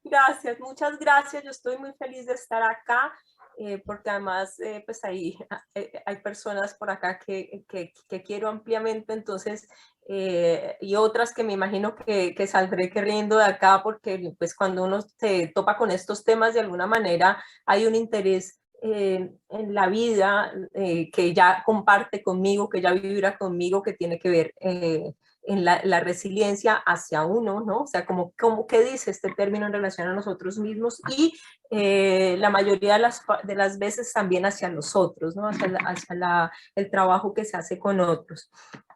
Gracias, muchas gracias. Yo estoy muy feliz de estar acá, porque además pues hay personas por acá que quiero ampliamente, entonces, y otras que me imagino que saldré queriendo de acá, porque pues cuando uno se topa con estos temas de alguna manera hay un interés en la vida que ya comparte conmigo, que ya vivirá conmigo, que tiene que ver en la resiliencia hacia uno, ¿no? O sea, ¿qué dice este término en relación a nosotros mismos? Y la mayoría de las veces también hacia los otros, ¿no? Hacia el trabajo que se hace con otros.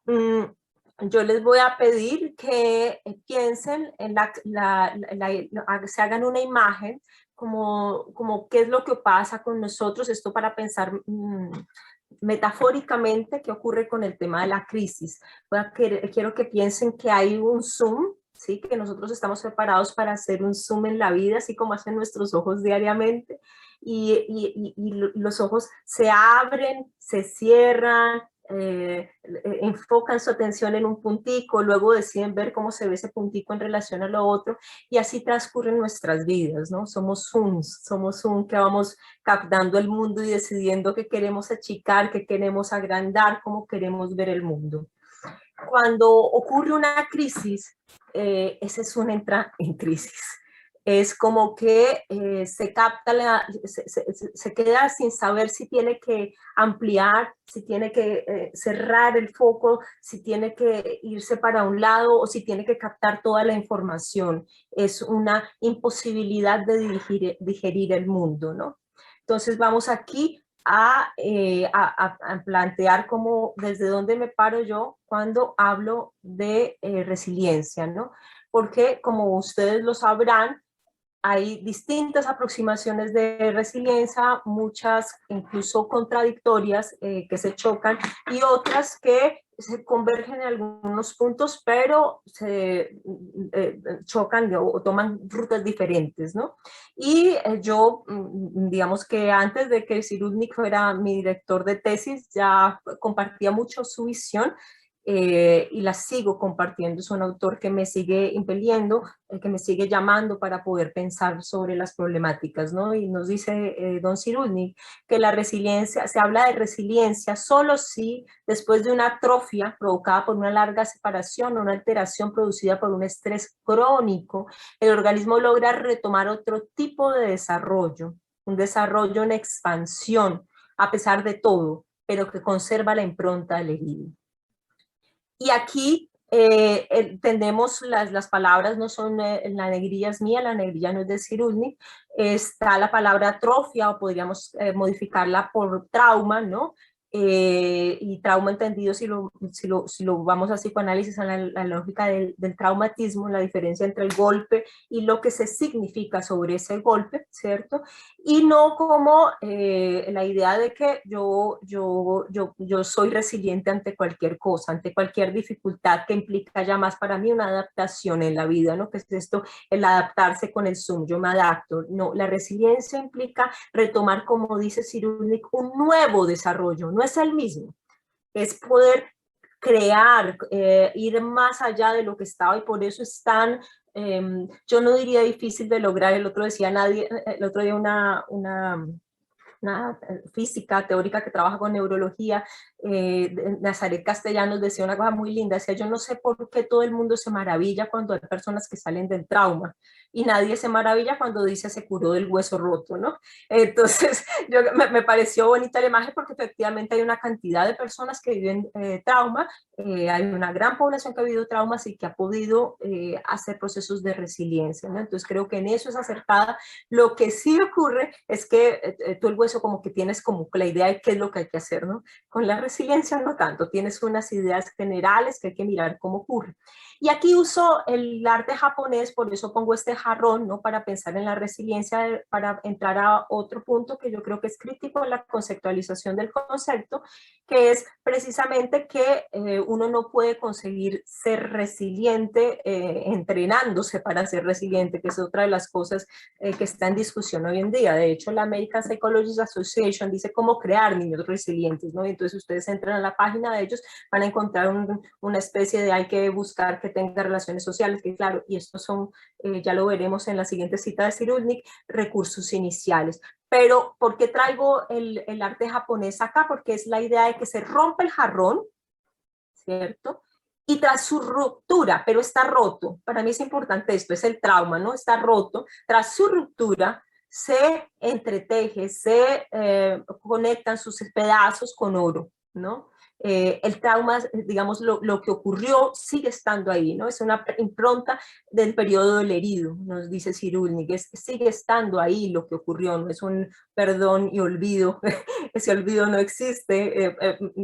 Yo les voy a pedir que piensen en se hagan una imagen como qué es lo que pasa con nosotros, esto para pensar metafóricamente qué ocurre con el tema de la crisis. Quiero que piensen que hay un zoom, ¿sí? Que nosotros estamos preparados para hacer un zoom en la vida, así como hacen nuestros ojos diariamente, y los ojos se abren, se cierran, enfocan su atención en un puntico, luego deciden ver cómo se ve ese puntico en relación a lo otro, y así transcurren nuestras vidas, ¿no? Somos un que vamos captando el mundo y decidiendo qué queremos achicar, qué queremos agrandar, cómo queremos ver el mundo. Cuando ocurre una crisis, ese es un entra en crisis. Es como que se capta, se queda sin saber si tiene que ampliar, si tiene que cerrar el foco, si tiene que irse para un lado o si tiene que captar toda la información. Es una imposibilidad de digerir el mundo, ¿no? Entonces vamos aquí a plantear como desde dónde me paro yo cuando hablo de resiliencia, ¿no? Porque como ustedes lo sabrán, hay distintas aproximaciones de resiliencia, muchas incluso contradictorias que se chocan y otras que se convergen en algunos puntos, pero se chocan o toman rutas diferentes, ¿no? Y yo, digamos que antes de que Cyrulnik fuera mi director de tesis, ya compartía mucho su visión y la sigo compartiendo. Es un autor que me sigue impeliendo, que me sigue llamando para poder pensar sobre las problemáticas, ¿no? Y nos dice don Cyrulnik que la resiliencia, se habla de resiliencia solo si después de una atrofia provocada por una larga separación o una alteración producida por un estrés crónico, el organismo logra retomar otro tipo de desarrollo, un desarrollo en expansión, a pesar de todo, pero que conserva la impronta del herido. Y aquí tenemos las palabras, no son, la negrilla es mía, la negrilla no es de Cyrulnik, está la palabra atrofia, o podríamos modificarla por trauma, ¿no? Y trauma entendido, si lo vamos a psicoanálisis, a la lógica del traumatismo, la diferencia entre el golpe y lo que se significa sobre ese golpe, ¿cierto? Y no como la idea de que yo soy resiliente ante cualquier cosa, ante cualquier dificultad que implica ya más para mí una adaptación en la vida, ¿no? Que es esto, el adaptarse con el Zoom, yo me adapto. No, la resiliencia implica retomar, como dice Cyrulnik, un nuevo desarrollo, no es el mismo, es poder crear, ir más allá de lo que estaba, y por eso es tan, yo no diría difícil de lograr. El otro día una física teórica que trabaja con neurología, Nazaret Castellanos, decía una cosa muy linda, decía: yo no sé por qué todo el mundo se maravilla cuando hay personas que salen del trauma, y nadie se maravilla cuando dice se curó del hueso roto, ¿no? Entonces, me pareció bonita la imagen, porque efectivamente hay una cantidad de personas que viven trauma, hay una gran población que ha vivido traumas y que ha podido hacer procesos de resiliencia, ¿no? Entonces creo que en eso es acertada. Lo que sí ocurre es que tú el hueso como que tienes como la idea de qué es lo que hay que hacer, ¿no? Con la resiliencia no tanto, tienes unas ideas generales que hay que mirar cómo ocurre. Y aquí uso el arte japonés, por eso pongo este jarrón, ¿no? Para pensar en la resiliencia, para entrar a otro punto que yo creo que es crítico en la conceptualización del concepto, que es precisamente que uno no puede conseguir ser resiliente entrenándose para ser resiliente, que es otra de las cosas que está en discusión hoy en día. De hecho, la American Psychologists Association dice cómo crear niños resilientes, ¿no? Y entonces ustedes entran a la página de ellos, van a encontrar una especie de hay que buscar que tenga relaciones sociales, que claro, y estos son, ya lo veremos en la siguiente cita de Cyrulnik, recursos iniciales. Pero, ¿por qué traigo el arte japonés acá? Porque es la idea de que se rompe el jarrón, ¿cierto? Y tras su ruptura, pero está roto, para mí es importante esto, es el trauma, ¿no? Está roto, tras su ruptura se entreteje, se conectan sus pedazos con oro, ¿no? El trauma, digamos, lo que ocurrió sigue estando ahí, ¿no? Es una impronta del periodo del herido, nos dice Cyrulnik, sigue estando ahí lo que ocurrió, no es un perdón y olvido, ese olvido no existe,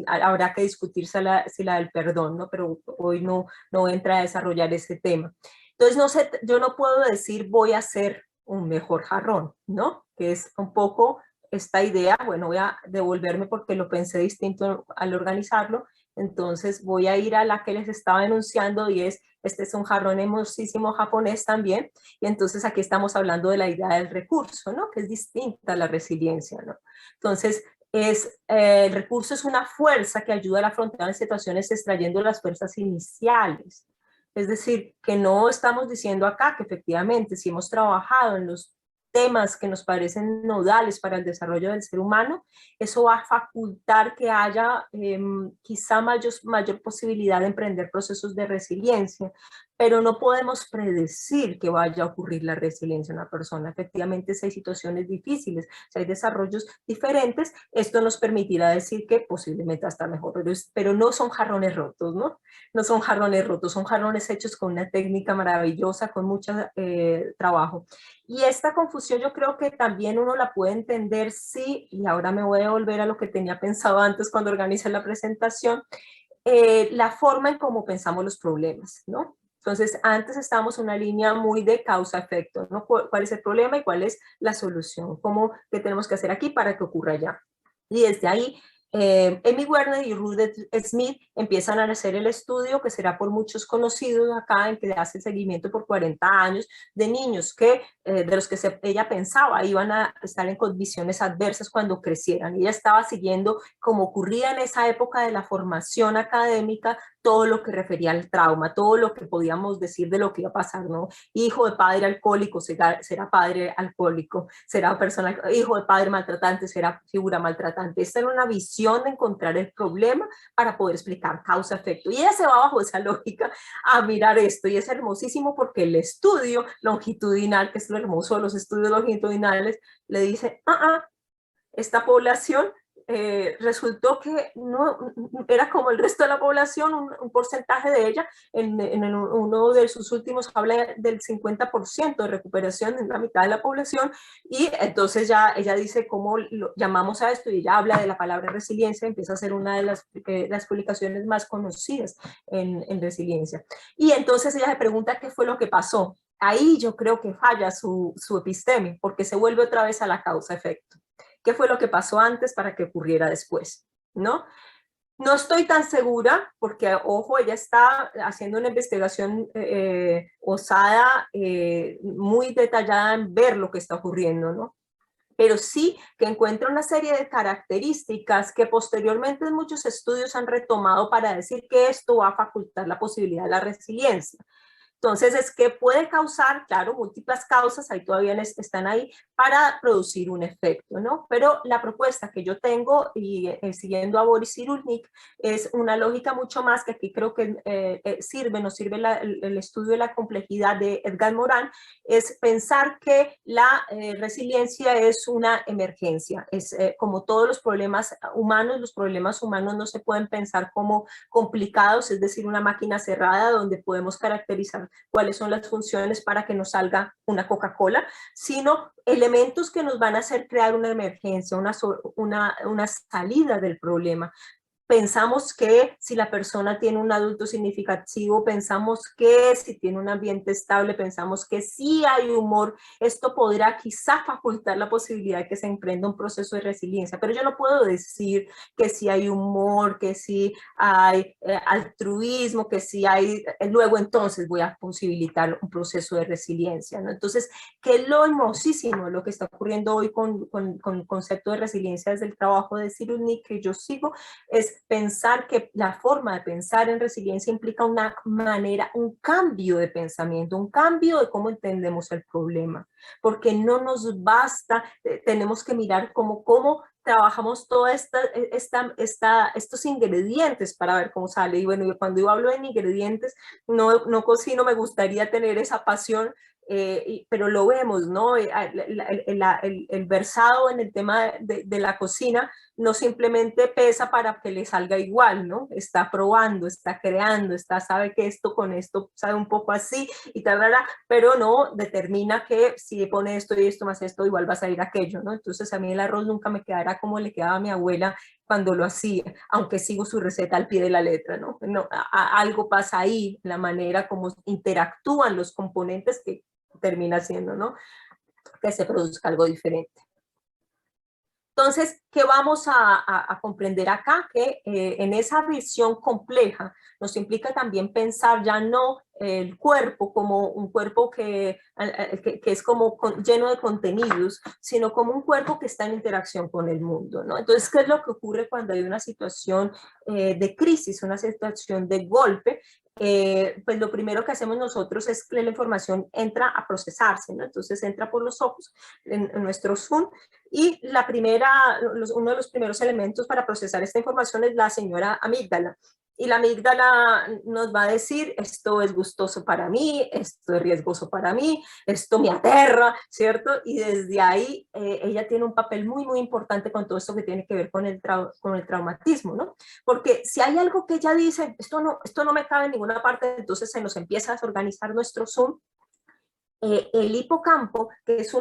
habrá que discutir si la del perdón, ¿no? Pero hoy no entra a desarrollar ese tema. Entonces, no sé, yo no puedo decir voy a hacer un mejor jarrón, ¿no? Que es un poco esta idea, bueno, voy a devolverme porque lo pensé distinto al organizarlo, entonces voy a ir a la que les estaba enunciando y este es un jarrón hermosísimo japonés también, y entonces aquí estamos hablando de la idea del recurso, ¿no? Que es distinta a la resiliencia, ¿no? Entonces, el recurso es una fuerza que ayuda a afrontar situaciones extrayendo las fuerzas iniciales. Es decir, que no estamos diciendo acá que efectivamente si hemos trabajado en los temas que nos parecen nodales para el desarrollo del ser humano, eso va a facultar que haya quizá mayor posibilidad de emprender procesos de resiliencia, pero no podemos predecir que vaya a ocurrir la resiliencia en una persona. Efectivamente, si hay situaciones difíciles, si hay desarrollos diferentes, esto nos permitirá decir que posiblemente hasta mejor, pero no son jarrones rotos, ¿no? No son jarrones rotos, son jarrones hechos con una técnica maravillosa, con mucho trabajo. Y esta confusión yo creo que también uno la puede entender si, y ahora me voy a volver a lo que tenía pensado antes cuando organicé la presentación, la forma en cómo pensamos los problemas, ¿no? Entonces, antes estábamos en una línea muy de causa-efecto, ¿no? ¿Cuál es el problema y cuál es la solución? ¿Qué tenemos que hacer aquí para que ocurra allá? Y desde ahí, Amy Werner y Ruth Smith empiezan a hacer el estudio que será por muchos conocidos acá, en que hace el seguimiento por 40 años de niños de los que ella pensaba iban a estar en condiciones adversas cuando crecieran. Y ella estaba siguiendo, como ocurría en esa época de la formación académica, todo lo que refería al trauma, todo lo que podíamos decir de lo que iba a pasar, ¿no? Hijo de padre alcohólico será padre alcohólico, será persona, hijo de padre maltratante será figura maltratante. Esta era una visión de encontrar el problema para poder explicar causa-efecto. Y ella se va bajo esa lógica a mirar esto, y es hermosísimo porque el estudio longitudinal, que es lo hermoso de los estudios longitudinales, le dice, esta población resultó que no era como el resto de la población, un porcentaje de ella, uno de sus últimos habla del 50% de recuperación en la mitad de la población, y entonces ya ella dice cómo lo llamamos a esto, y ella habla de la palabra resiliencia, empieza a ser una de las publicaciones más conocidas en resiliencia. Y entonces ella se pregunta qué fue lo que pasó. Ahí yo creo que falla su episteme, porque se vuelve otra vez a la causa-efecto. ¿Qué fue lo que pasó antes para que ocurriera después? ¿No? No estoy tan segura porque, ojo, ella está haciendo una investigación osada, muy detallada en ver lo que está ocurriendo, ¿no? Pero sí que encuentra una serie de características que posteriormente muchos estudios han retomado para decir que esto va a facultar la posibilidad de la resiliencia. Entonces, es que puede causar, claro, múltiples causas, ahí todavía están ahí, para producir un efecto, ¿no? Pero la propuesta que yo tengo, y siguiendo a Boris Cyrulnik, es una lógica mucho más que aquí creo que nos sirve el estudio de la complejidad de Edgar Morin, es pensar que la resiliencia es una emergencia, es como todos los problemas humanos no se pueden pensar como complicados, es decir, una máquina cerrada donde podemos caracterizar cuáles son las funciones para que nos salga una Coca-Cola, sino elementos que nos van a hacer crear una emergencia, una salida del problema. Pensamos que si la persona tiene un adulto significativo, pensamos que si tiene un ambiente estable, pensamos que si hay humor, esto podrá quizá facultar la posibilidad de que se emprenda un proceso de resiliencia, pero yo no puedo decir que si hay humor, que si hay altruismo, que si hay, luego entonces voy a posibilitar un proceso de resiliencia, ¿no? Entonces, que es lo hermosísimo lo que está ocurriendo hoy con el concepto de resiliencia desde el trabajo de Cyrulnik que yo sigo, es es pensar que la forma de pensar en resiliencia implica una manera, un cambio de pensamiento, un cambio de cómo entendemos el problema, porque no nos basta, tenemos que mirar cómo trabajamos todos estos ingredientes para ver cómo sale. Y bueno, cuando yo hablo de ingredientes, no cocino, me gustaría tener esa pasión, pero lo vemos, ¿no? El versado en el tema de la cocina no simplemente pesa para que le salga igual, ¿no? Está probando, está creando, sabe que esto con esto sabe un poco así y tal, pero no determina que si pone esto y esto más esto, igual va a salir aquello, ¿no? Entonces a mí el arroz nunca me quedará como le quedaba a mi abuela cuando lo hacía, aunque sigo su receta al pie de la letra, ¿no? Algo pasa ahí, la manera como interactúan los componentes que termina siendo, ¿no? Que se produzca algo diferente. Entonces, ¿qué vamos a comprender acá? Que en esa visión compleja nos implica también pensar ya no el cuerpo como un cuerpo que es como lleno de contenidos, sino como un cuerpo que está en interacción con el mundo, ¿no? Entonces, ¿qué es lo que ocurre cuando hay una situación de crisis, una situación de golpe? Pues lo primero que hacemos nosotros es que la información entra a procesarse, ¿no? Entonces entra por los ojos en nuestro Zoom y uno de los primeros elementos para procesar esta información es la señora amígdala. Y la amígdala nos va a decir, esto es gustoso para mí, esto es riesgoso para mí, esto me aterra, ¿cierto? Y desde ahí ella tiene un papel muy, muy importante con todo esto que tiene que ver con el traumatismo, ¿no? Porque si hay algo que ella dice, esto no me cabe en ninguna parte, entonces se nos empieza a desorganizar nuestro Zoom. El hipocampo, que es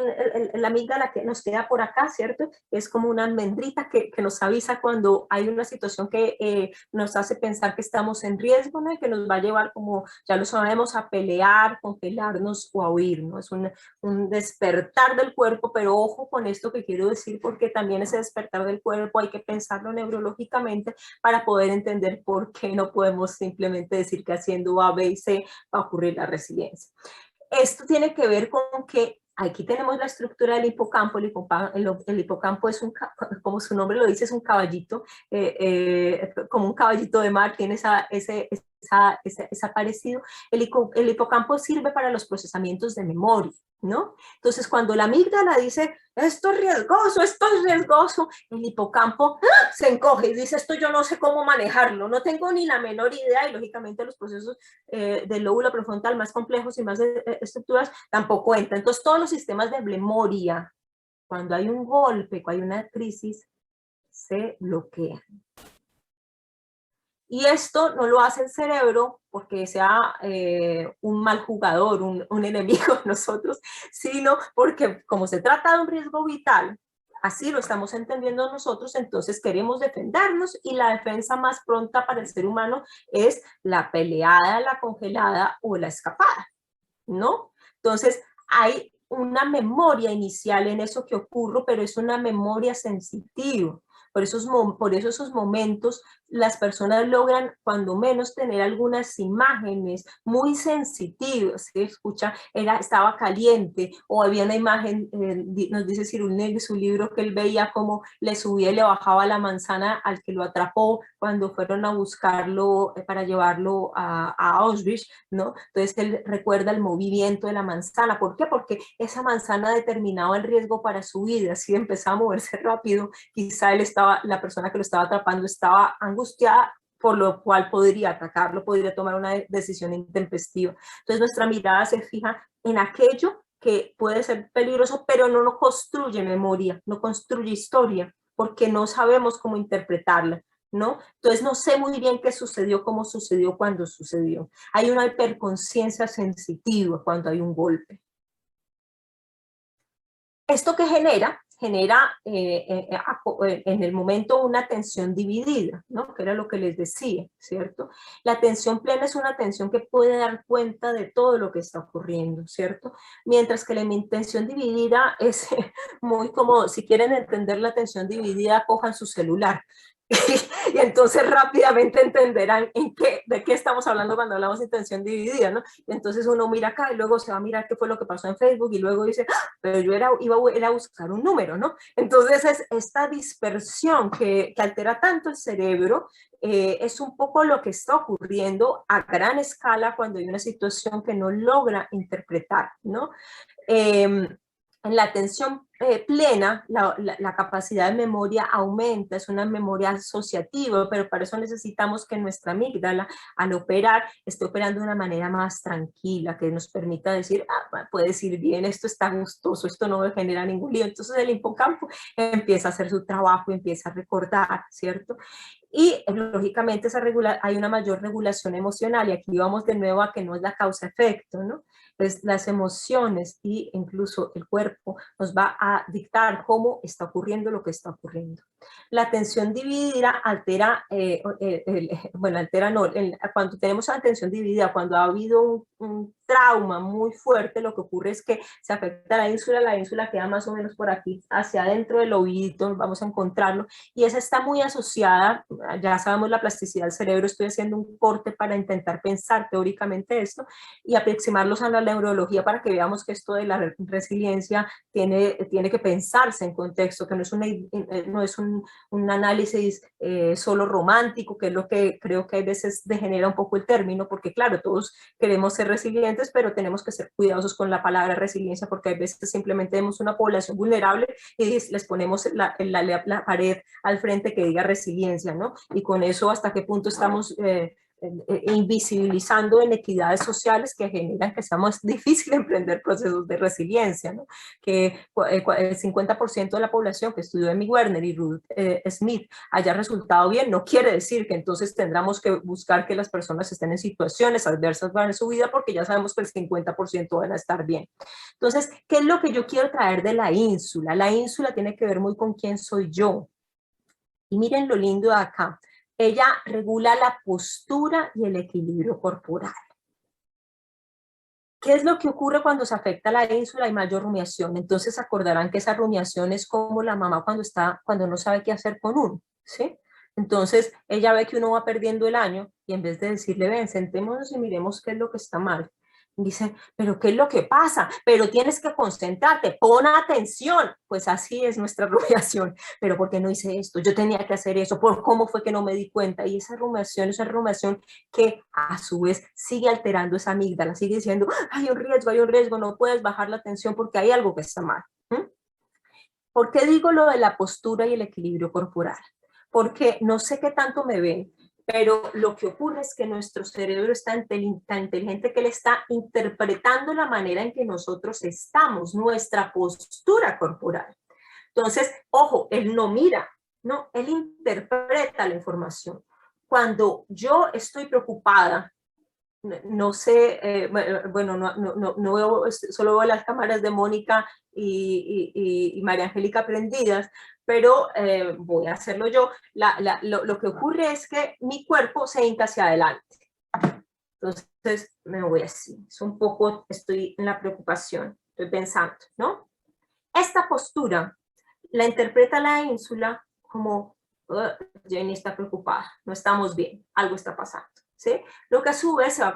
la amígdala que nos queda por acá, ¿cierto? Es como una almendrita que nos avisa cuando hay una situación que nos hace pensar que estamos en riesgo, ¿no? Y que nos va a llevar, como ya lo sabemos, a pelear, congelarnos o a huir, ¿no? Es un despertar del cuerpo, pero ojo con esto que quiero decir, porque también ese despertar del cuerpo hay que pensarlo neurológicamente para poder entender por qué no podemos simplemente decir que haciendo A, B y C va a ocurrir la resiliencia. Esto tiene que ver con que aquí tenemos la estructura del hipocampo. El hipocampo es como su nombre lo dice, es un caballito, como un caballito de mar, tiene ese parecido. El hipocampo sirve para los procesamientos de memoria, ¿no? Entonces, cuando la amígdala dice, esto es riesgoso, el hipocampo se encoge y dice, esto yo no sé cómo manejarlo, no tengo ni la menor idea, y lógicamente los procesos del lóbulo prefrontal más complejos y más estructuras tampoco entran. Entonces, todos los sistemas de memoria, cuando hay un golpe, cuando hay una crisis, se bloquean. Y esto no lo hace el cerebro porque sea un mal jugador, un enemigo de nosotros, sino porque como se trata de un riesgo vital, así lo estamos entendiendo nosotros, entonces queremos defendernos y la defensa más pronta para el ser humano es la peleada, la congelada o la escapada, ¿no? Entonces hay una memoria inicial en eso que ocurre, pero es una memoria sensitiva. Por eso esos momentos las personas logran cuando menos tener algunas imágenes muy sensitivas, ¿sí? Escucha, estaba caliente, o había una imagen, nos dice Cyrulnik en su libro, que él veía cómo le subía y le bajaba la manzana al que lo atrapó cuando fueron a buscarlo para llevarlo a Auschwitz, ¿no? Entonces él recuerda el movimiento de la manzana. ¿Por qué? Porque esa manzana determinaba el riesgo para su vida. Si empezaba a moverse rápido, quizá la persona que lo estaba atrapando estaba angustiada, por lo cual podría atacarlo, podría tomar una decisión intempestiva. Entonces nuestra mirada se fija en aquello que puede ser peligroso, pero no nos construye memoria, no construye historia, porque no sabemos cómo interpretarla, ¿no? Entonces no sé muy bien qué sucedió, cómo sucedió, cuándo sucedió. Hay una hiperconciencia sensitiva cuando hay un golpe. ¿Esto qué genera? Genera en el momento una atención dividida, ¿no? Que era lo que les decía, ¿cierto? La atención plena es una atención que puede dar cuenta de todo lo que está ocurriendo, ¿cierto? Mientras que la atención dividida es muy como, si quieren entender la atención dividida, cojan su celular. Y entonces rápidamente entenderán de qué estamos hablando cuando hablamos de atención dividida, ¿no? Y entonces uno mira acá y luego se va a mirar qué fue lo que pasó en Facebook y luego dice, ¡ah! Pero yo iba a buscar un número, ¿no? Entonces es esta dispersión que altera tanto el cerebro, es un poco lo que está ocurriendo a gran escala cuando hay una situación que no logra interpretar, ¿no? En la atención plena, la capacidad de memoria aumenta, es una memoria asociativa, pero para eso necesitamos que nuestra amígdala, al operar, esté operando de una manera más tranquila, que nos permita decir, puedes ir bien, esto está gustoso, esto no me genera ningún lío. Entonces el hipocampo empieza a hacer su trabajo, empieza a recordar, ¿cierto? Y lógicamente hay una mayor regulación emocional, y aquí vamos de nuevo a que no es la causa-efecto, ¿no? Pues las emociones e incluso el cuerpo nos va a dictar cómo está ocurriendo lo que está ocurriendo. La atención dividida altera, bueno, altera no, cuando tenemos atención dividida, cuando ha habido un trauma muy fuerte, lo que ocurre es que se afecta la ínsula queda más o menos por aquí, hacia adentro del oído, vamos a encontrarlo, y esa está muy asociada, ya sabemos la plasticidad del cerebro, estoy haciendo un corte para intentar pensar teóricamente esto, y aproximarlos a la neurología para que veamos que esto de la resiliencia tiene que pensarse en contexto, que no es un análisis solo romántico, que es lo que creo que a veces degenera un poco el término, porque claro, todos queremos ser resilientes, pero tenemos que ser cuidadosos con la palabra resiliencia, porque a veces simplemente vemos una población vulnerable y les ponemos la pared al frente que diga resiliencia, ¿no? Y con eso, ¿hasta qué punto estamos invisibilizando inequidades sociales que generan que sea más difícil emprender procesos de resiliencia, ¿no? Que el 50% de la población que estudió Emmy Werner y Ruth Smith haya resultado bien, no quiere decir que entonces tendremos que buscar que las personas estén en situaciones adversas en su vida, porque ya sabemos que el 50% van a estar bien. Entonces, ¿qué es lo que yo quiero traer de la ínsula? La ínsula tiene que ver muy con quién soy yo. Y miren lo lindo de acá. Ella regula la postura y el equilibrio corporal. ¿Qué es lo que ocurre cuando se afecta la ínsula? Hay mayor rumiación. Entonces acordarán que esa rumiación es como la mamá cuando no sabe qué hacer con uno, ¿sí? Entonces ella ve que uno va perdiendo el año y en vez de decirle, ven, sentémonos y miremos qué es lo que está mal, dice, pero ¿qué es lo que pasa? Pero tienes que concentrarte, pon atención. Pues así es nuestra rumiación. Pero ¿por qué no hice esto? Yo tenía que hacer eso. ¿Por cómo fue que no me di cuenta? Y esa rumiación que a su vez sigue alterando esa amígdala, sigue diciendo, hay un riesgo, no puedes bajar la atención porque hay algo que está mal. ¿Por qué digo lo de la postura y el equilibrio corporal? Porque no sé qué tanto me ven, pero lo que ocurre es que nuestro cerebro es tan inteligente que él está interpretando la manera en que nosotros estamos, nuestra postura corporal. Entonces, ojo, él no mira, no, él interpreta la información. Cuando yo estoy preocupada, no sé, bueno, no veo, solo veo las cámaras de Mónica y María Angélica prendidas, pero voy a hacerlo yo. Lo que ocurre es que mi cuerpo se hinca hacia adelante. Entonces me voy así. Es un poco, estoy en la preocupación, estoy pensando, ¿no? Esta postura la interpreta la ínsula como, Jenny está preocupada, no estamos bien, algo está pasando. ¿Sí? Lo que a su vez se va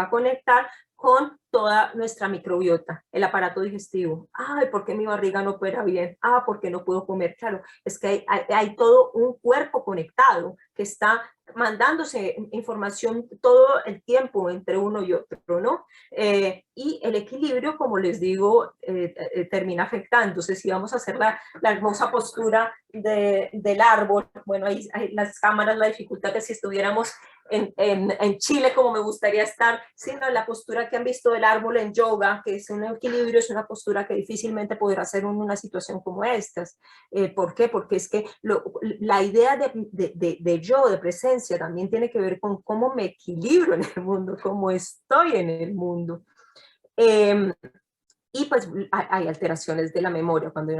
a conectar con toda nuestra microbiota, el aparato digestivo. Ay, ¿por qué mi barriga no opera bien? ¿Por qué no puedo comer? Claro, es que hay todo un cuerpo conectado que está mandándose información todo el tiempo entre uno y otro, ¿no? Y el equilibrio, como les digo, termina afectando. Entonces, si vamos a hacer la hermosa postura del árbol, bueno, ahí las cámaras, la dificultad que si estuviéramos en Chile, como me gustaría estar, sino la postura que han visto del árbol en yoga, que es un equilibrio, es una postura que difícilmente podrá hacer en una situación como esta. ¿Por qué? Porque es que la idea de yo, de presencia, también tiene que ver con cómo me equilibro en el mundo, cómo estoy en el mundo. Y pues hay alteraciones de la memoria cuando hay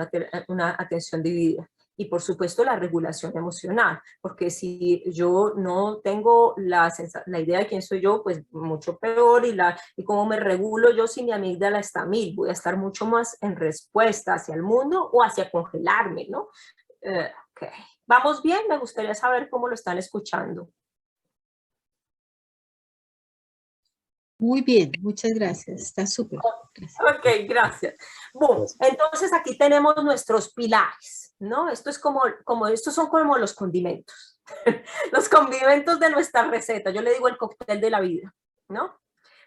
una atención dividida. Y por supuesto la regulación emocional, porque si yo no tengo la idea de quién soy yo, pues mucho peor, y cómo me regulo yo si mi amígdala está a 1000, voy a estar mucho más en respuesta hacia el mundo o hacia congelarme, ¿no? Ok, ¿Vamos bien? Me gustaría saber cómo lo están escuchando. Muy bien, muchas gracias. Está súper. Gracias. Ok, gracias. Bueno, entonces aquí tenemos nuestros pilares, ¿no? Esto es estos son como los condimentos, los condimentos de nuestra receta. Yo le digo el cóctel de la vida, ¿no?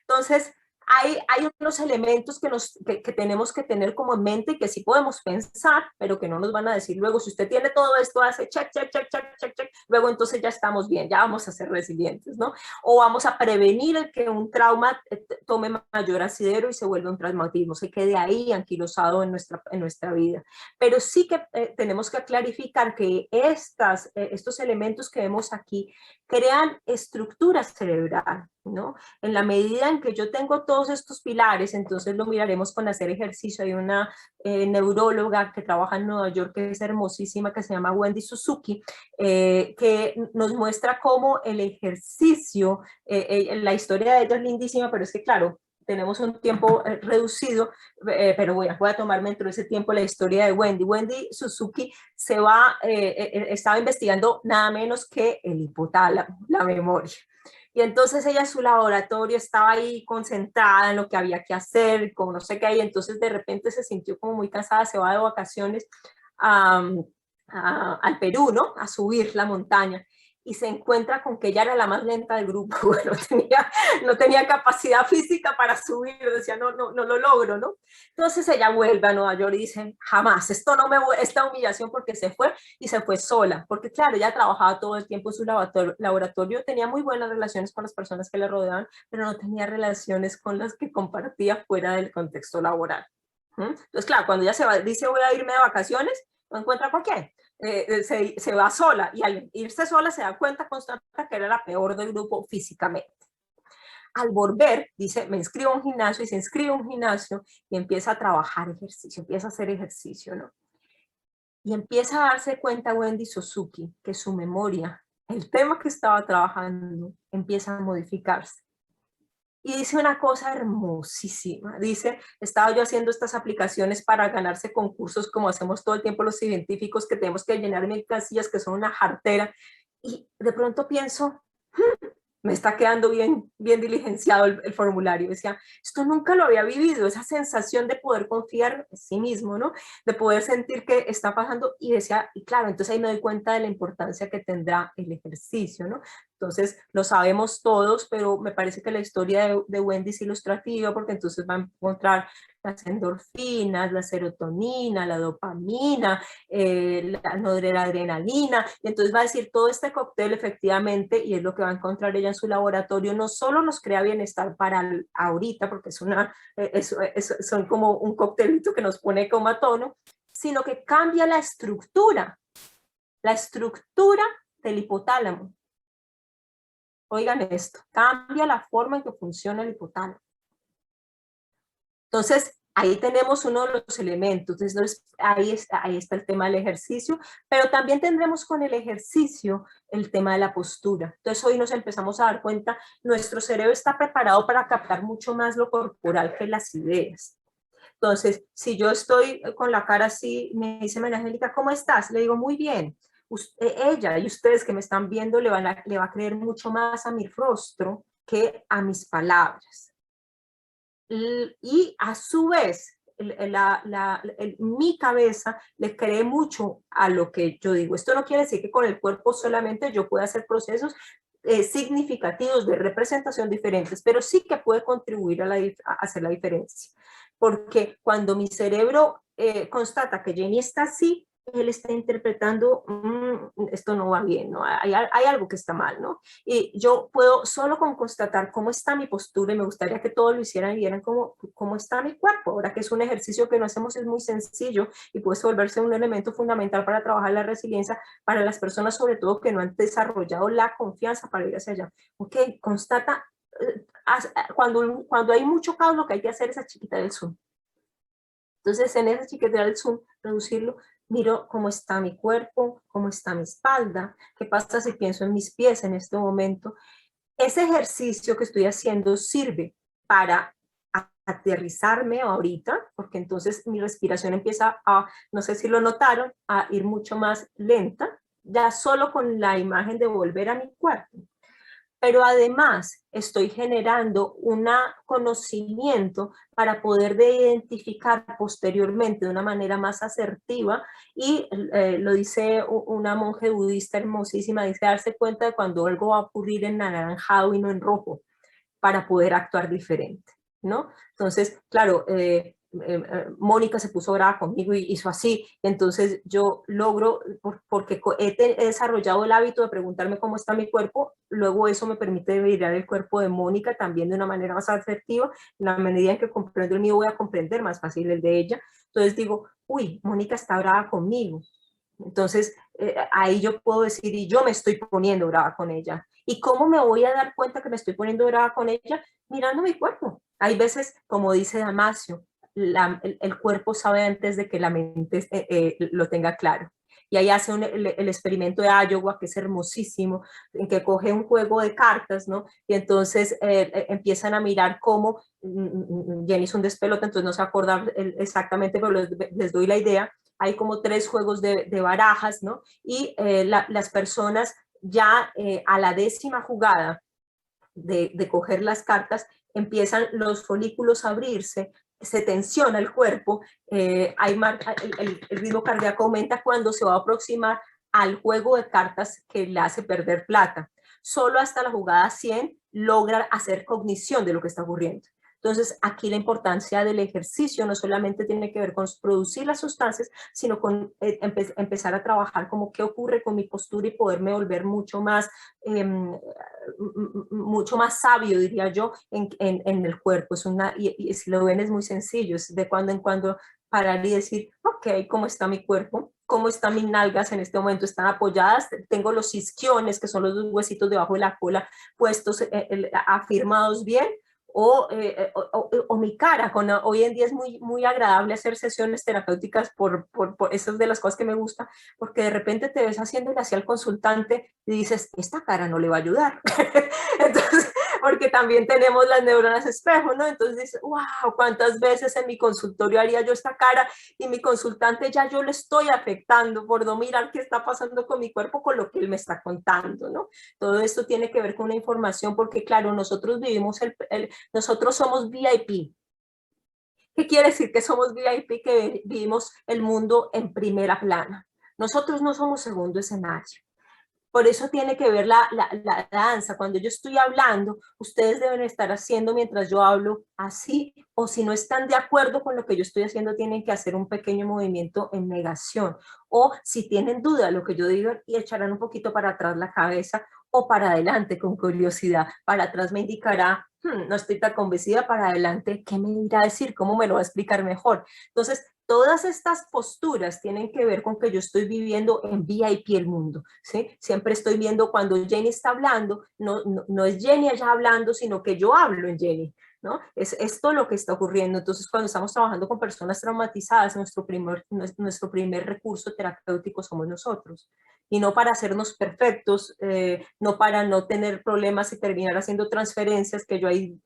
Entonces, hay unos elementos que tenemos que tener como en mente y que sí podemos pensar, pero que no nos van a decir luego, si usted tiene todo esto, hace check, check, check, check, check, check, luego entonces ya estamos bien, ya vamos a ser resilientes, ¿no? O vamos a prevenir el que un trauma tome mayor asidero y se vuelva un traumatismo, se quede ahí anquilosado en nuestra vida. Pero sí que tenemos que clarificar que estos elementos que vemos aquí crean estructura cerebral, ¿no? En la medida en que yo tengo todos estos pilares, entonces lo miraremos con hacer ejercicio. Hay una neuróloga que trabaja en Nueva York que es hermosísima, que se llama Wendy Suzuki, que nos muestra cómo el ejercicio, la historia de ella es lindísima, pero es que claro, tenemos un tiempo reducido, pero voy a tomarme dentro de ese tiempo la historia de Wendy. Wendy Suzuki estaba investigando nada menos que el hipotálamo, la memoria. Y entonces ella en su laboratorio estaba ahí concentrada en lo que había que hacer, como no sé qué, y entonces de repente se sintió como muy cansada, se va de vacaciones a, al Perú, ¿no? A subir la montaña. Y se encuentra con que ella era la más lenta del grupo, no tenía capacidad física para subir, decía, no lo logro, ¿no? Entonces ella vuelve a Nueva York y dice, jamás, esta humillación porque se fue y se fue sola, porque claro, ella trabajaba todo el tiempo en su laboratorio, tenía muy buenas relaciones con las personas que le rodeaban, pero no tenía relaciones con las que compartía fuera del contexto laboral. Entonces, claro, cuando ella dice voy a irme de vacaciones, no encuentra por qué. Se va sola y al irse sola se da cuenta, constata que era la peor del grupo físicamente. Al volver, dice, me inscribo a un gimnasio y se inscribe a un gimnasio y empieza a trabajar ejercicio, empieza a hacer ejercicio, ¿no? Y empieza a darse cuenta Wendy Suzuki que su memoria, el tema que estaba trabajando, empieza a modificarse. Y dice una cosa hermosísima, dice, estaba yo haciendo estas aplicaciones para ganarse concursos como hacemos todo el tiempo los científicos, que tenemos que llenar mil casillas que son una jartera, y de pronto pienso, me está quedando bien diligenciado el formulario. Decía, esto nunca lo había vivido, esa sensación de poder confiar en sí mismo, ¿no? De poder sentir que está pasando y decía, y claro, entonces ahí me doy cuenta de la importancia que tendrá el ejercicio, ¿no? Entonces, lo sabemos todos, pero me parece que la historia de Wendy es ilustrativa porque entonces va a encontrar las endorfinas, la serotonina, la dopamina, la noradrenalina, y entonces va a decir todo este cóctel efectivamente, y es lo que va a encontrar ella en su laboratorio, no solo nos crea bienestar para ahorita, porque son como un coctelito que nos pone como a tono, sino que cambia la estructura del hipotálamo. Oigan esto, cambia la forma en que funciona el hipotálamo. Entonces, ahí tenemos uno de los elementos. Entonces, ahí está el tema del ejercicio, pero también tendremos con el ejercicio el tema de la postura. Entonces, hoy nos empezamos a dar cuenta, nuestro cerebro está preparado para captar mucho más lo corporal que las ideas. Entonces, si yo estoy con la cara así, me dice María Angélica, ¿cómo estás? Le digo, muy bien. Ella y ustedes que me están viendo le va a creer mucho más a mi rostro que a mis palabras. Y a su vez, mi cabeza le cree mucho a lo que yo digo. Esto no quiere decir que con el cuerpo solamente yo pueda hacer procesos significativos de representación diferentes, pero sí que puede contribuir a hacer la diferencia. Porque cuando mi cerebro constata que Jenny está así, él está interpretando, esto no va bien, ¿no? Hay algo que está mal, ¿no? Y yo puedo solo con constatar cómo está mi postura, y me gustaría que todos lo hicieran y vieran cómo está mi cuerpo. Ahora que es un ejercicio que no hacemos, es muy sencillo y puede volverse un elemento fundamental para trabajar la resiliencia para las personas, sobre todo que no han desarrollado la confianza para ir hacia allá. Ok, constata, cuando hay mucho caos, lo que hay que hacer es achiquitar el zoom. Entonces, en ese chiquetear el zoom, reducirlo, miro cómo está mi cuerpo, cómo está mi espalda, qué pasa si pienso en mis pies en este momento. Ese ejercicio que estoy haciendo sirve para aterrizarme ahorita, porque entonces mi respiración empieza a, no sé si lo notaron, a ir mucho más lenta, ya solo con la imagen de volver a mi cuarto. Pero además estoy generando un conocimiento para poder identificar posteriormente de una manera más asertiva y lo dice una monje budista hermosísima, dice darse cuenta de cuando algo va a ocurrir en anaranjado y no en rojo para poder actuar diferente, ¿no? Entonces, claro, Mónica se puso brava conmigo y hizo así, entonces yo logro, porque he desarrollado el hábito de preguntarme cómo está mi cuerpo, luego eso me permite mirar el cuerpo de Mónica también de una manera más asertiva, en la medida en que comprendo el mío voy a comprender más fácil el de ella, entonces digo, uy, Mónica está brava conmigo, entonces ahí yo puedo decir, y yo me estoy poniendo brava con ella. ¿Y cómo me voy a dar cuenta que me estoy poniendo brava con ella? Mirando mi cuerpo. Hay veces, como dice Damasio, el cuerpo sabe antes de que la mente lo tenga claro. Y ahí hace el experimento de Iowa, que es hermosísimo, en que coge un juego de cartas, ¿no? Y entonces empiezan a mirar cómo, Jenny es un despelote, entonces no se acordar exactamente, pero les doy la idea. Hay como 3 juegos de barajas, ¿no? Y las personas ya a la 10ª jugada de coger las empiezan los folículos a abrirse, se tensiona el cuerpo, el ritmo cardíaco aumenta cuando se va a aproximar al juego de cartas que le hace perder plata. Solo hasta la jugada 100 logra hacer cognición de lo que está ocurriendo. Entonces, aquí la importancia del ejercicio no solamente tiene que ver con producir las sustancias, sino con empezar a trabajar como qué ocurre con mi postura y poderme volver mucho más sabio, diría yo, en el cuerpo. Y si lo ven es muy sencillo, es de cuando en cuando parar y decir, ok, ¿cómo está mi cuerpo? ¿Cómo están mis nalgas en este momento? ¿Están apoyadas? Tengo los isquiones, que son los 2 huesitos debajo de la cola, puestos, afirmados bien. O mi cara. Hoy en día es muy agradable hacer sesiones terapéuticas por eso es de las cosas que me gusta, porque de repente te ves haciéndole así al consultante y dices, esta cara no le va a ayudar. Entonces, porque también tenemos las neuronas espejo, ¿no? Entonces dices, wow, ¿cuántas veces en mi consultorio haría yo esta cara y mi consultante ya yo le estoy afectando por no mirar qué está pasando con mi cuerpo con lo que él me está contando, ¿no? Todo esto tiene que ver con una información porque, claro, nosotros vivimos nosotros somos VIP. ¿Qué quiere decir que somos VIP? Que vivimos el mundo en primera plana. Nosotros no somos segundo escenario. Por eso tiene que ver la danza. Cuando yo estoy hablando, ustedes deben estar haciendo mientras yo hablo así, o si no están de acuerdo con lo que yo estoy haciendo, tienen que hacer un pequeño movimiento en negación. O si tienen duda de lo que yo digo, y echarán un poquito para atrás la cabeza o para adelante con curiosidad. Para atrás me indicará, no estoy tan convencida, para adelante, ¿qué me irá a decir? ¿Cómo me lo va a explicar mejor? Entonces, todas estas posturas tienen que ver con que yo estoy viviendo en VIP el mundo, ¿sí? Siempre estoy viendo cuando Jenny está hablando, no es Jenny allá hablando, sino que yo hablo en Jenny, ¿no? Es esto lo que está ocurriendo. Entonces, cuando estamos trabajando con personas traumatizadas, nuestro primer recurso terapéutico somos nosotros. Y no para hacernos perfectos, no para no tener problemas y terminar haciendo transferencias, que yo ahí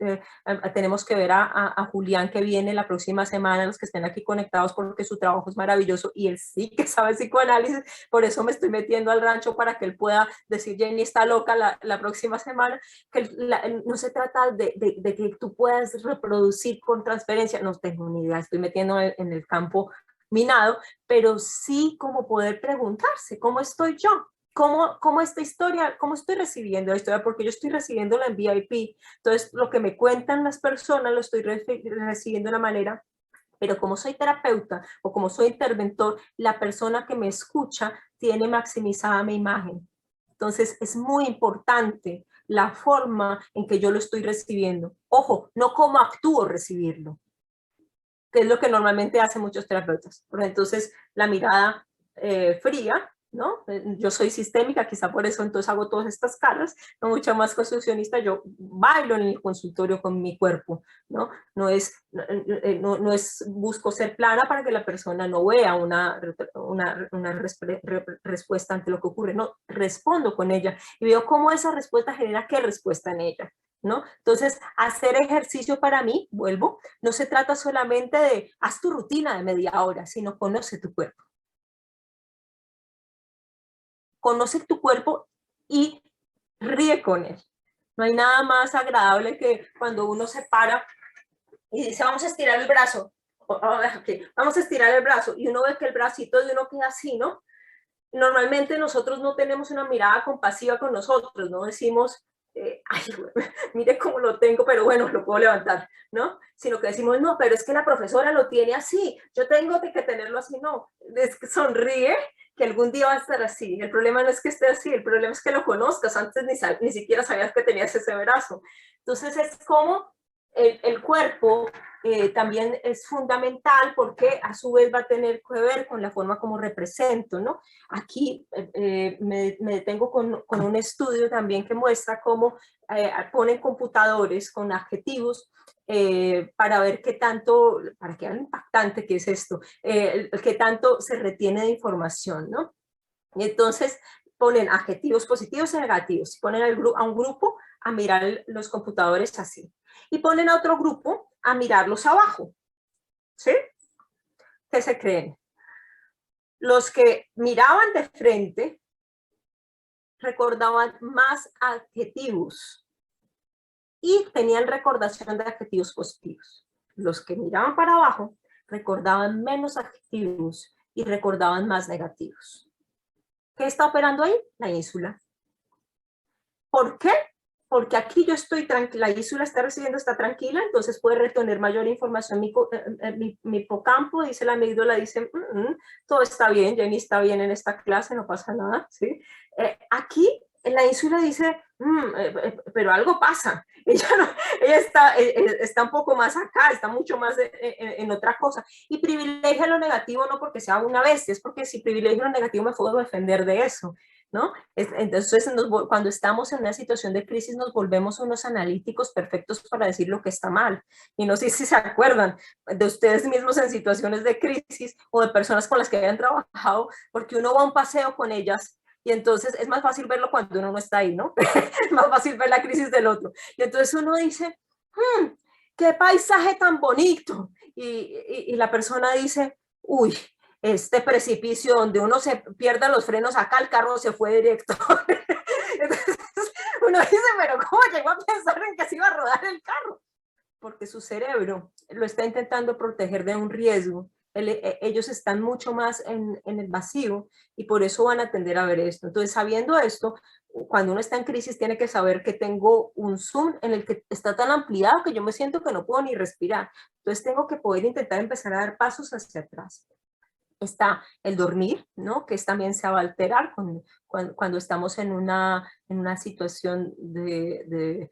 tenemos que ver a Julián, que viene la próxima semana, los que estén aquí conectados, porque su trabajo es maravilloso y él sí que sabe psicoanálisis, por eso me estoy metiendo al rancho para que él pueda decir, Jenny está loca la próxima semana, que no se trata de que tú puedas reproducir con transferencia, no tengo ni idea, estoy metiendo en el campo minado, pero sí como poder preguntarse, ¿cómo estoy yo? ¿Cómo esta historia, cómo estoy recibiendo la historia? Porque yo estoy recibiendo la en VIP. Entonces, lo que me cuentan las personas lo estoy recibiendo de una manera, pero como soy terapeuta o como soy interventor, la persona que me escucha tiene maximizada mi imagen. Entonces, es muy importante la forma en que yo lo estoy recibiendo. Ojo, no cómo actúo recibirlo, que es lo que normalmente hacen muchos terapeutas. Entonces, la mirada fría, ¿no? Yo soy sistémica, quizá por eso entonces hago todas estas caras, no mucho más construccionista, yo bailo en el consultorio con mi cuerpo, ¿no? No es busco ser plana para que la persona no vea una respuesta ante lo que ocurre, no, respondo con ella y veo cómo esa respuesta genera qué respuesta en ella, ¿no? Entonces, hacer ejercicio para mí, vuelvo, no se trata solamente de haz tu rutina de media hora, sino conoce tu cuerpo. conoce tu cuerpo y ríe con él. No hay nada más agradable que cuando uno se para y dice, vamos a estirar el brazo. Okay, vamos a estirar el brazo. Y uno ve que el bracito de uno queda así, ¿no? Normalmente nosotros no tenemos una mirada compasiva con nosotros, no decimos, ay, mire cómo lo tengo, pero bueno, lo puedo levantar, ¿no? Sino que decimos, no, pero es que la profesora lo tiene así, yo tengo que tenerlo así, no. Es que sonríe, que algún día va a estar así. El problema no es que esté así, el problema es que lo conozcas, antes ni siquiera sabías que tenías ese brazo. Entonces es como el cuerpo también es fundamental porque a su vez va a tener que ver con la forma como represento, ¿no? Aquí me detengo con un estudio también que muestra cómo ponen computadores con adjetivos para ver qué tanto, para que vean impactante que es esto, qué tanto se retiene de información, ¿no? Y entonces ponen adjetivos positivos y negativos, ponen a un grupo a mirar los computadores así, y ponen a otro grupo a mirarlos abajo, ¿sí? ¿Qué se creen? Los que miraban de frente recordaban más adjetivos y tenían recordación de adjetivos positivos. Los que miraban para abajo recordaban menos adjetivos y recordaban más negativos. ¿Qué está operando ahí? La ínsula. ¿Por qué? Porque aquí yo estoy tranquila, la ínsula está recibiendo, está tranquila, entonces puede retener mayor información. Mi hipocampo, dice la amígdala, dice, todo está bien, Jenny está bien en esta clase, no pasa nada, ¿sí? Aquí la ínsula dice, pero algo pasa. Ella está un poco más acá, está mucho más en otra cosa. Y privilegia lo negativo no porque sea una bestia, es porque si privilegio lo negativo me puedo defender de eso, ¿no? Entonces, cuando estamos en una situación de crisis, nos volvemos unos analíticos perfectos para decir lo que está mal. Y no sé si se acuerdan de ustedes mismos en situaciones de crisis o de personas con las que hayan trabajado, porque uno va a un paseo con ellas y entonces es más fácil verlo cuando uno no está ahí, ¿no? Es más fácil ver la crisis del otro. Y entonces uno dice, qué paisaje tan bonito. Y la persona dice, uy, este precipicio donde uno se pierda los frenos, acá el carro se fue directo. Entonces uno dice, pero ¿cómo llegó a pensar en que se iba a rodar el carro? Porque su cerebro lo está intentando proteger de un riesgo. Ellos están mucho más en el vacío y por eso van a tender a ver esto. Entonces, sabiendo esto, cuando uno está en crisis tiene que saber que tengo un Zoom en el que está tan ampliado que yo me siento que no puedo ni respirar. Entonces tengo que poder intentar empezar a dar pasos hacia atrás. Está el dormir, ¿no? Que también se va a alterar cuando estamos en una situación de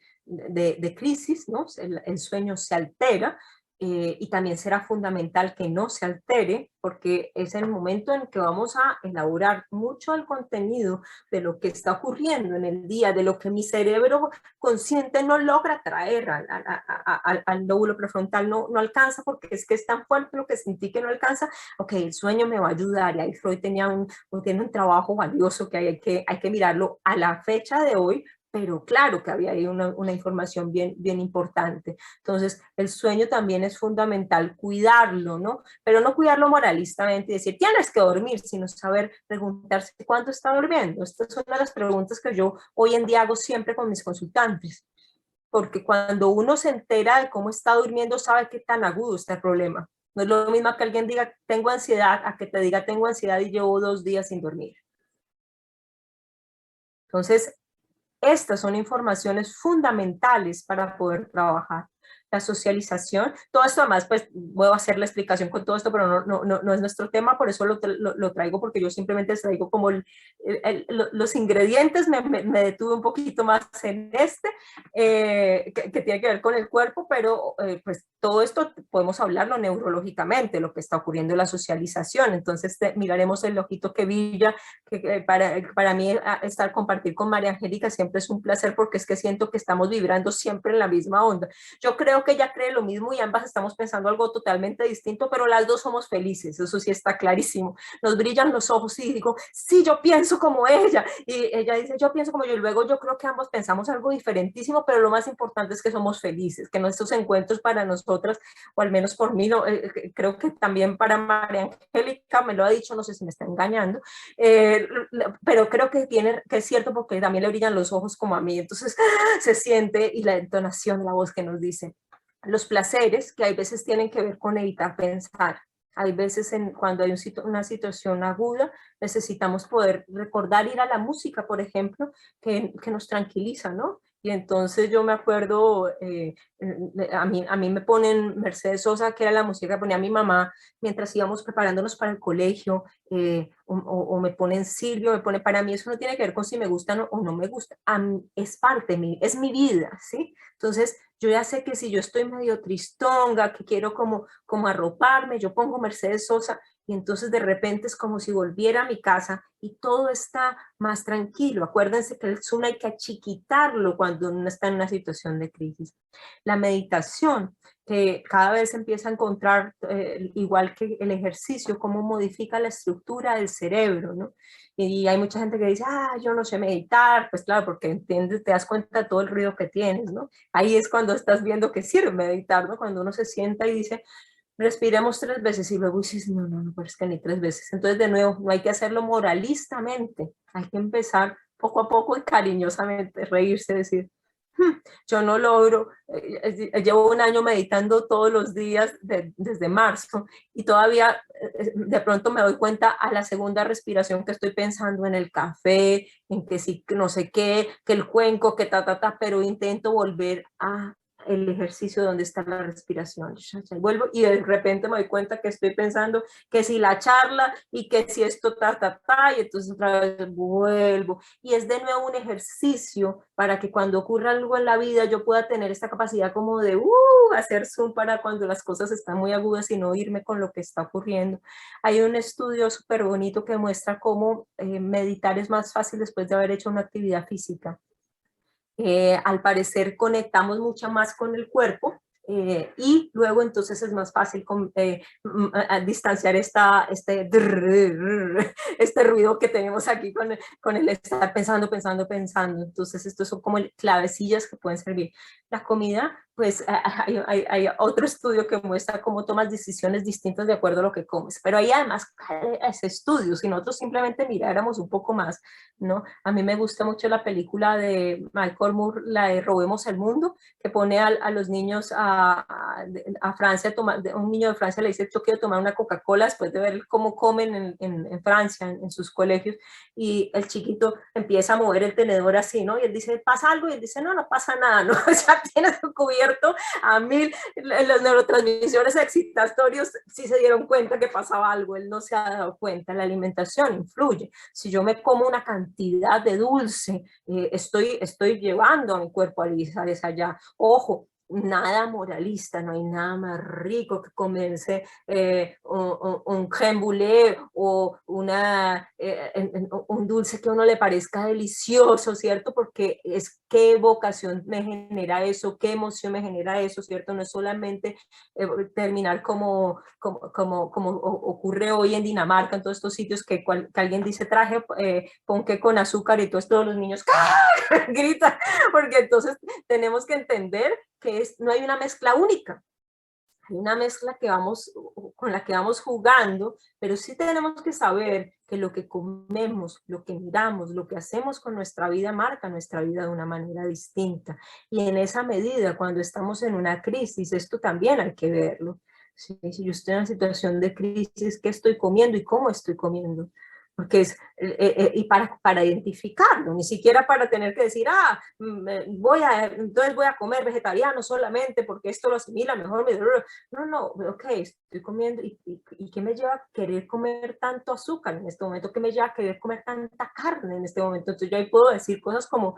crisis, ¿no? El sueño se altera y también será fundamental que no se altere porque es el momento en que vamos a elaborar mucho el contenido de lo que está ocurriendo en el día, de lo que mi cerebro consciente no logra traer al lóbulo prefrontal, no alcanza porque es que es tan fuerte lo que sentí que no alcanza. Ok, el sueño me va a ayudar y ahí Freud tiene un trabajo valioso que hay que mirarlo a la fecha de hoy, pero claro que había ahí una información bien importante. Entonces, el sueño también es fundamental cuidarlo, ¿no? Pero no cuidarlo moralistamente y decir, tienes que dormir, sino saber preguntarse cuánto está durmiendo. Esta es una de las preguntas que yo hoy en día hago siempre con mis consultantes, porque cuando uno se entera de cómo está durmiendo, sabe qué tan agudo está el problema. No es lo mismo que alguien diga, tengo ansiedad, a que te diga, tengo ansiedad y llevo 2 días sin dormir. Entonces, estas son informaciones fundamentales para poder trabajar. La socialización, todo esto además, pues voy a hacer la explicación con todo esto, pero no es nuestro tema, por eso lo traigo, porque yo simplemente traigo como los ingredientes, me detuve un poquito más en que tiene que ver con el cuerpo, pero pues todo esto podemos hablarlo neurológicamente, lo que está ocurriendo en la socialización, entonces miraremos el ojito que brilla, que para mí compartir con María Angélica siempre es un placer porque es que siento que estamos vibrando siempre en la misma onda. Yo creo que ella cree lo mismo y ambas estamos pensando algo totalmente distinto, pero las dos somos felices, eso sí está clarísimo. Nos brillan los ojos y digo, sí, yo pienso como ella, y ella dice, yo pienso como yo, y luego yo creo que ambos pensamos algo diferentísimo, pero lo más importante es que somos felices, que nuestros encuentros para nosotras, o al menos por mí, no, creo que también para María Angélica, me lo ha dicho, no sé si me está engañando, pero creo que es cierto porque también le brillan los ojos como a mí, entonces se siente, y la entonación de la voz que nos dice, los placeres que hay veces tienen que ver con evitar pensar. Hay veces cuando hay una situación aguda, necesitamos poder recordar ir a la música, por ejemplo, que nos tranquiliza, ¿no? Y entonces yo me acuerdo, a mí me ponen Mercedes Sosa, que era la música que ponía mi mamá mientras íbamos preparándonos para el colegio, o me ponen Silvio, me pone, para mí eso no tiene que ver con si me gusta o no me gusta, es parte, es mi vida, ¿sí? Entonces yo ya sé que si yo estoy medio tristonga, que quiero como arroparme, yo pongo Mercedes Sosa y entonces de repente es como si volviera a mi casa y todo está más tranquilo. Acuérdense que el Zoom hay que achiquitarlo cuando uno está en una situación de crisis. La meditación, que cada vez empieza a encontrar, igual que el ejercicio, cómo modifica la estructura del cerebro, ¿no? Y hay mucha gente que dice, yo no sé meditar, pues claro, porque entiendes, te das cuenta de todo el ruido que tienes, ¿no? Ahí es cuando estás viendo que sirve meditar, ¿no? Cuando uno se sienta y dice, respiremos 3 veces y luego dices, no, no, no, pero es que ni 3 veces. Entonces, de nuevo, no hay que hacerlo moralistamente, hay que empezar poco a poco y cariñosamente, reírse, decir, yo no logro, llevo un año meditando todos los días desde marzo y todavía de pronto me doy cuenta a la segunda respiración que estoy pensando en el café, en que sí, no sé qué, que el cuenco, que pero intento volver a el ejercicio donde está la respiración. Y vuelvo y de repente me doy cuenta que estoy pensando que si la charla y que si esto y entonces otra vez vuelvo. Y es de nuevo un ejercicio para que cuando ocurra algo en la vida yo pueda tener esta capacidad como de hacer zoom para cuando las cosas están muy agudas y no irme con lo que está ocurriendo. Hay un estudio súper bonito que muestra cómo meditar es más fácil después de haber hecho una actividad física. Al parecer conectamos mucho más con el cuerpo, y luego entonces es más fácil distanciar este ruido que tenemos aquí con el estar pensando, pensando, pensando. Entonces estos son como clavecillas que pueden servir. La comida, pues hay otro estudio que muestra cómo tomas decisiones distintas de acuerdo a lo que comes, pero ahí además ese estudio, si nosotros simplemente miráramos un poco más, ¿no? A mí me gusta mucho la película de Michael Moore, la de Robemos el Mundo, que pone a los niños a Francia, un niño de Francia le dice, yo quiero tomar una Coca-Cola después de ver cómo comen en Francia, en sus colegios, y el chiquito empieza a mover el tenedor así, ¿no? Y él dice, ¿pasa algo? Y él dice, no, no pasa nada, ¿no? Ya tienes cubierto a 1000 los neurotransmisores excitatorios, sí se dieron cuenta que pasaba algo, él no se ha dado cuenta. La alimentación influye. Si yo me como una cantidad de dulce, estoy llevando a mi cuerpo a allá. Ojo, nada moralista, no hay nada más rico que comerse un crème brûlée o un dulce que a uno le parezca delicioso, ¿cierto? Porque es qué evocación me genera eso, qué emoción me genera eso, ¿cierto? No es solamente terminar como ocurre hoy en Dinamarca, en todos estos sitios que alguien dice traje ponqué con azúcar y todos los niños gritan, porque entonces tenemos que entender que no hay una mezcla única, hay una mezcla con la que vamos jugando, pero sí tenemos que saber que lo que comemos, lo que miramos, lo que hacemos con nuestra vida marca nuestra vida de una manera distinta. Y en esa medida, cuando estamos en una crisis, esto también hay que verlo. Si yo estoy en una situación de crisis, ¿qué estoy comiendo y cómo estoy comiendo? Porque y para identificarlo, ni siquiera para tener que decir, entonces voy a comer vegetariano solamente porque esto lo asimila mejor. No, ok, estoy comiendo, ¿y qué me lleva a querer comer tanto azúcar en este momento? ¿Qué me lleva a querer comer tanta carne en este momento? Entonces yo ahí puedo decir cosas como,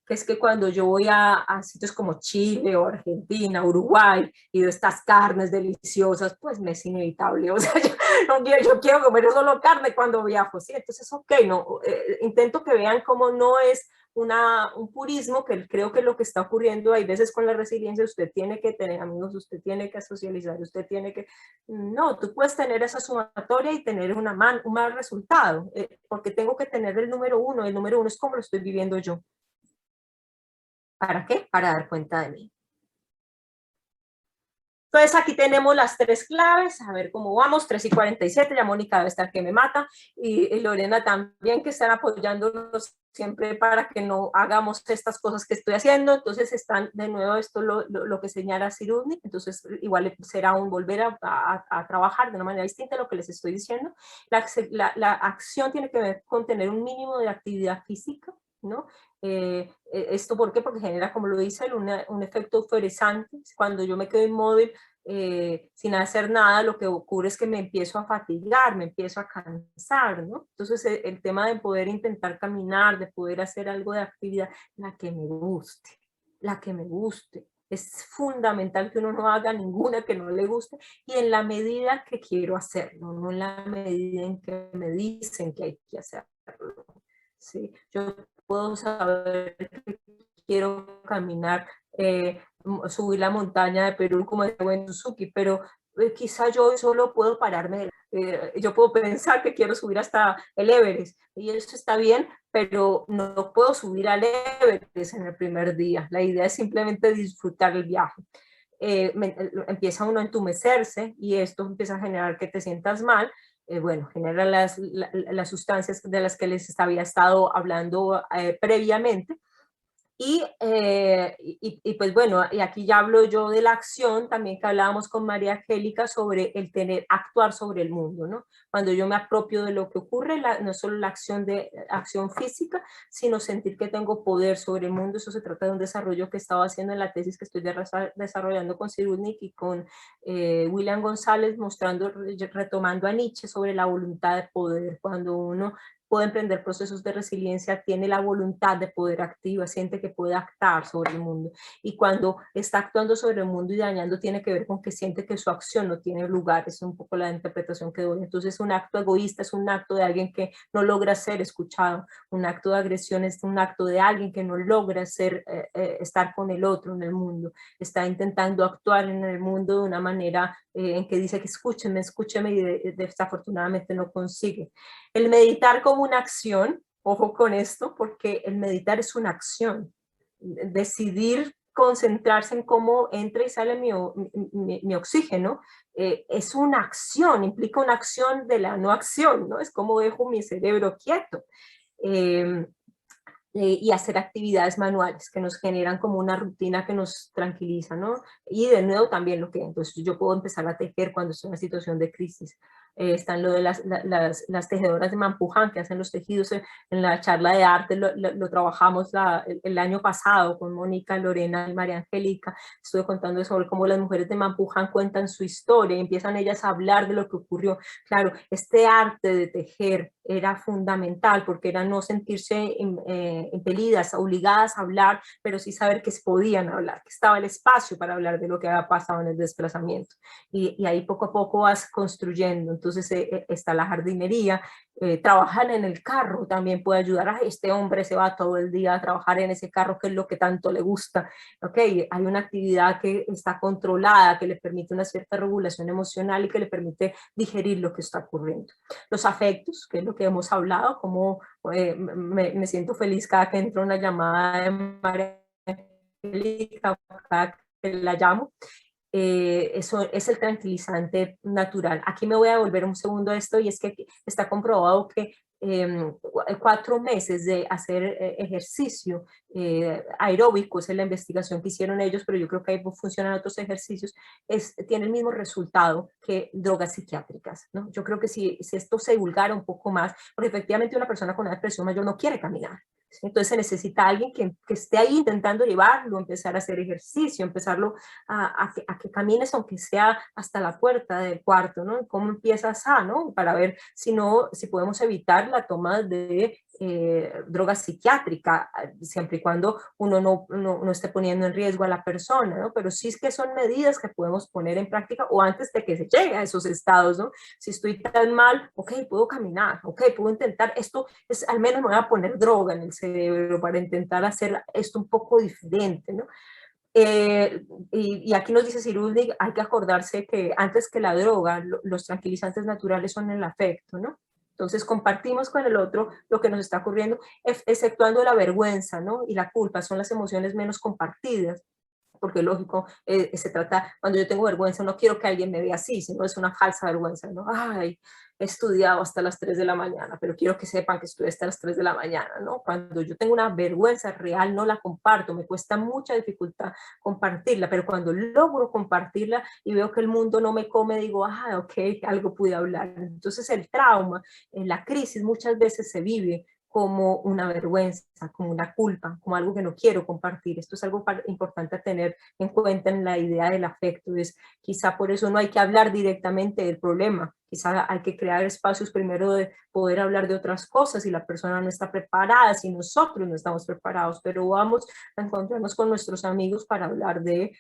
que es que cuando yo voy a sitios como Chile o Argentina, Uruguay, y veo estas carnes deliciosas, pues me es inevitable, o sea, yo quiero comer solo carne cuando viajo, ¿sí? Entonces, ok, no, intento que vean cómo no es un purismo que creo que lo que está ocurriendo hay veces con la resiliencia. Usted tiene que tener amigos, usted tiene que socializar, usted tiene que... No, tú puedes tener esa sumatoria y tener un mal resultado, porque tengo que tener el número uno es como lo estoy viviendo yo. ¿Para qué? Para dar cuenta de mí. Entonces aquí tenemos las 3 claves, a ver cómo vamos, 3:47, ya Mónica debe estar que me mata, y Lorena también, que están apoyándonos siempre para que no hagamos estas cosas que estoy haciendo. Entonces están de nuevo esto lo que señala Cyrulnik, entonces igual será un volver a trabajar de una manera distinta a lo que les estoy diciendo. La acción tiene que ver con tener un mínimo de actividad física, ¿no? ¿Esto por qué? Porque genera, como lo dice él, un efecto euforizante. Cuando yo me quedo inmóvil sin hacer nada, lo que ocurre es que me empiezo a fatigar, me empiezo a cansar, ¿no? Entonces el tema de poder intentar caminar, de poder hacer algo de actividad, la que me guste. Es fundamental que uno no haga ninguna que no le guste, y en la medida que quiero hacerlo, no en la medida en que me dicen que hay que hacerlo. ¿Sí? Yo puedo saber que quiero caminar, subir la montaña de Perú como de en Suzuki, pero quizá yo solo puedo pararme, yo puedo pensar que quiero subir hasta el Everest, y eso está bien, pero no puedo subir al Everest en el primer día. La idea es simplemente disfrutar el viaje. Empieza uno a entumecerse y esto empieza a generar que te sientas mal. Bueno, genera las sustancias de las que les había estado hablando previamente. Y pues bueno, y aquí ya hablo yo de la acción, también que hablábamos con María Angélica sobre el actuar sobre el mundo, ¿no? Cuando yo me apropio de lo que ocurre, no solo la acción física, sino sentir que tengo poder sobre el mundo. Eso se trata de un desarrollo que estaba haciendo en la tesis que estoy desarrollando con Cyrulnik y con William González, retomando a Nietzsche sobre la voluntad de poder. Cuando uno puede emprender procesos de resiliencia, tiene la voluntad de poder activa, siente que puede actuar sobre el mundo. Y cuando está actuando sobre el mundo y dañando, tiene que ver con que siente que su acción no tiene lugar. Es un poco la interpretación que doy. Entonces, un acto egoísta es un acto de alguien que no logra ser escuchado. Un acto de agresión es un acto de alguien que no logra estar con el otro en el mundo. Está intentando actuar en el mundo de una manera en que dice que escúcheme, escúcheme, y desafortunadamente no consigue. El meditar como una acción, ojo con esto, porque el meditar es una acción. Decidir concentrarse en cómo entra y sale mi oxígeno es una acción, implica una acción de la no acción, ¿no? Es como dejo mi cerebro quieto. Y hacer actividades manuales que nos generan como una rutina que nos tranquiliza, ¿no? Y de nuevo también entonces yo puedo empezar a tejer cuando estoy en una situación de crisis. Están lo de las tejedoras de Mampuján que hacen los tejidos. En la charla de arte lo trabajamos el año pasado con Mónica, Lorena y María Angélica. Estuve contando sobre cómo las mujeres de Mampuján cuentan su historia y empiezan ellas a hablar de lo que ocurrió. Claro, este arte de tejer era fundamental porque era no sentirse impelidas, obligadas a hablar, pero sí saber que se podían hablar, que estaba el espacio para hablar de lo que había pasado en el desplazamiento. Y ahí poco a poco vas construyendo. Entonces está la jardinería, trabajar en el carro también puede ayudar. A este hombre se va todo el día a trabajar en ese carro, que es lo que tanto le gusta. Okay, hay una actividad que está controlada, que le permite una cierta regulación emocional y que le permite digerir lo que está ocurriendo. Los afectos, que es lo que hemos hablado, como me siento feliz cada que entra una llamada de María Angélica, cada que la llamo. Eso es el tranquilizante natural. Aquí me voy a volver un segundo a esto, y es que está comprobado que 4 meses de hacer ejercicio aeróbico, esa es la investigación que hicieron ellos, pero yo creo que ahí funcionan otros ejercicios, tiene el mismo resultado que drogas psiquiátricas, ¿no? Yo creo que si esto se divulgara un poco más, porque efectivamente una persona con una depresión mayor no quiere caminar. Entonces se necesita alguien que esté ahí intentando llevarlo, empezar a hacer ejercicio, empezarlo a que camines aunque sea hasta la puerta del cuarto, ¿no? ¿Cómo empiezas ¿no? Para ver si podemos evitar la toma de droga psiquiátrica, siempre y cuando uno no esté poniendo en riesgo a la persona, ¿no? Pero sí es que son medidas que podemos poner en práctica o antes de que se llegue a esos estados, ¿no? Si estoy tan mal, ok, puedo caminar, ok, puedo intentar, esto es, al menos me voy a poner droga en el cerebro para intentar hacer esto un poco diferente, ¿no? Y aquí nos dice Cyrulnik, hay que acordarse que antes que la droga, los tranquilizantes naturales son el afecto, ¿no? Entonces compartimos con el otro lo que nos está ocurriendo, exceptuando la vergüenza, ¿no? Y la culpa, son las emociones menos compartidas, porque lógico, se trata, cuando yo tengo vergüenza, no quiero que alguien me vea así, sino es una falsa vergüenza, ¿no? Ay, he estudiado hasta las 3 de la mañana, pero quiero que sepan que estudié hasta las 3 de la mañana, ¿no? Cuando yo tengo una vergüenza real, no la comparto, me cuesta mucha dificultad compartirla, pero cuando logro compartirla y veo que el mundo no me come, digo, ah, ok, algo pude hablar. Entonces el trauma, la crisis muchas veces se vive como una vergüenza, como una culpa, como algo que no quiero compartir. Esto es algo importante a tener en cuenta en la idea del afecto. Es, quizá por eso no hay que hablar directamente del problema, quizá hay que crear espacios primero de poder hablar de otras cosas si la persona no está preparada, si nosotros no estamos preparados, pero vamos a encontrarnos con nuestros amigos para hablar de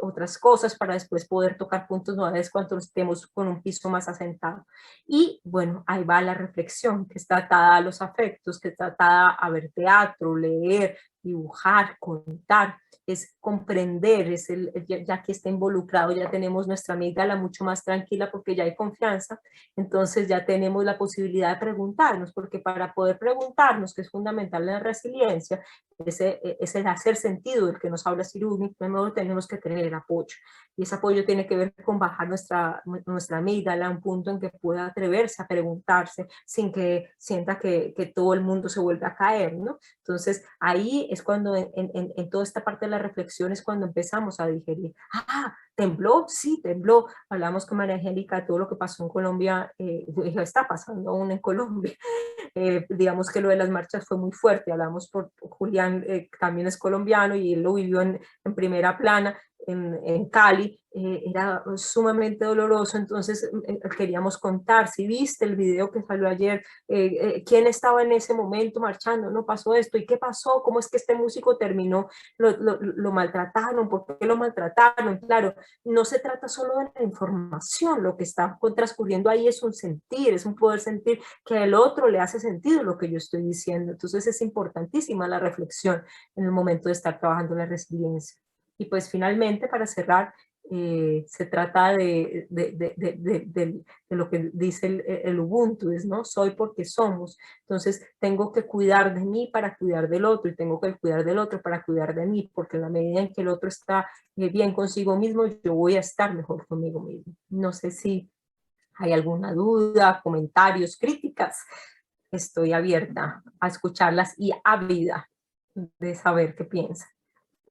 otras cosas, para después poder tocar puntos nuevos cuando estemos con un piso más asentado. Y bueno, ahí va la reflexión, que está atada a los afectos, que está atada a ver teatro, leer, dibujar, contar, es comprender, es ya que está involucrado, ya tenemos nuestra amígdala mucho más tranquila porque ya hay confianza, entonces ya tenemos la posibilidad de preguntarnos, porque para poder preguntarnos, que es fundamental en la resiliencia, es el hacer sentido del que nos habla Cyrulnik, primero tenemos que tener el apoyo, y ese apoyo tiene que ver con bajar nuestra amígdala a un punto en que pueda atreverse a preguntarse sin que sienta que todo el mundo se vuelve a caer, ¿no? Entonces ahí es cuando en toda esta parte de la reflexión es cuando empezamos a digerir, ah, ¿tembló? Sí, tembló. Hablamos con María Angélica de todo lo que pasó en Colombia, está pasando aún en Colombia. Digamos que lo de las marchas fue muy fuerte, hablamos por Julián, también es colombiano y él lo vivió en primera plana, en Cali, era sumamente doloroso, entonces queríamos contar, si viste el video que salió ayer, quién estaba en ese momento marchando, no pasó esto, y qué pasó, cómo es que este músico terminó, lo maltrataron, por qué lo maltrataron, claro, no se trata solo de la información, lo que está transcurriendo ahí es un sentir, es un poder sentir que al otro le hace sentido lo que yo estoy diciendo, entonces es importantísima la reflexión en el momento de estar trabajando la resiliencia. Y pues finalmente, para cerrar, se trata de lo que dice el Ubuntu, es, ¿no? Soy porque somos. Entonces, tengo que cuidar de mí para cuidar del otro y tengo que cuidar del otro para cuidar de mí, porque en la medida en que el otro está bien consigo mismo, yo voy a estar mejor conmigo mismo. No sé si hay alguna duda, comentarios, críticas. Estoy abierta a escucharlas y ávida de saber qué piensan.